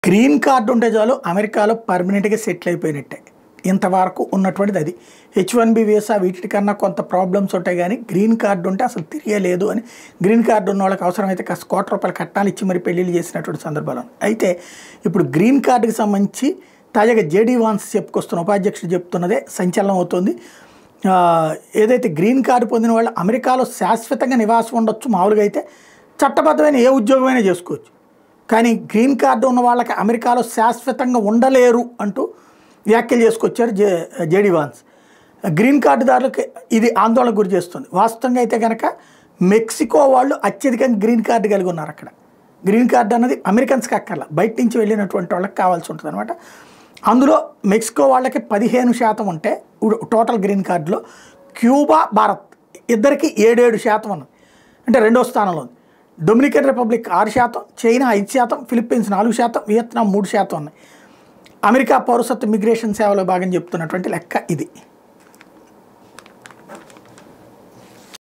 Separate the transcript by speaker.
Speaker 1: Green card ఉంటే చాలు అమెరికాలో పర్మనెంట్‌గా సెటిల్ అయిపోయినట్టే. ఇంతవరకు ఉన్నటువంటిది అది. హెచ్-1బీ వీసా వీటికన్నా కొంత ప్రాబ్లమ్స్ ఉంటాయి గానీ, గ్రీన్ కార్డు ఉంటే అసలు తిరిగేలేదు అని గ్రీన్ కార్డు ఉన్నోళ్ళకి అవసరమైతే కాస్త ₹1,00,00,000 కట్నాలిచ్చి మరి పెళ్ళిళ్ళు చేసినటువంటి సందర్భాలు ఉన్నాయి. అయితే ఇప్పుడు గ్రీన్ కార్డుకి సంబంధించి తాజాగా జేడీ వాన్స్ చెప్పుకొస్తున్న ఉపాధ్యక్షుడు చెప్తున్నదే సంచలనం అవుతుంది. ఏదైతే గ్రీన్ కార్డు పొందిన వాళ్ళు అమెరికాలో శాశ్వతంగా నివాసం ఉండొచ్చు. మామూలుగా అయితే చట్టబద్ధమైన ఏ ఉద్యోగమైనా చేసుకోవచ్చు. కానీ గ్రీన్ కార్డు ఉన్న వాళ్ళకి అమెరికాలో శాశ్వతంగా ఉండలేరు అంటూ వ్యాఖ్యలు చేసుకొచ్చారు జేడీ వాన్స్. గ్రీన్ కార్డుదారులకు ఇది ఆందోళనకు గురి చేస్తుంది. వాస్తవంగా అయితే కనుక మెక్సికో వాళ్ళు అత్యధికంగా గ్రీన్ కార్డు కలిగి ఉన్నారు. అక్కడ గ్రీన్ కార్డు అన్నది అమెరికన్స్కి అక్కర్లా, బయట నుంచి వెళ్ళినటువంటి వాళ్ళకి కావాల్సి ఉంటుంది అనమాట. అందులో మెక్సికో వాళ్ళకి 15% ఉంటే టోటల్ గ్రీన్ కార్డులో, క్యూబా భారత్ ఇద్దరికి 7% ఉన్నది, అంటే రెండో స్థానంలో ఉంది. Dominican republic 6%, China 5%, Philippines 4%, Vietnam 3% ఉన్నాయి. అమెరికా పౌరసత్వ ఇమిగ్రేషన్ సేవలో భాగం చెప్తున్నటువంటి లెక్క ఇది.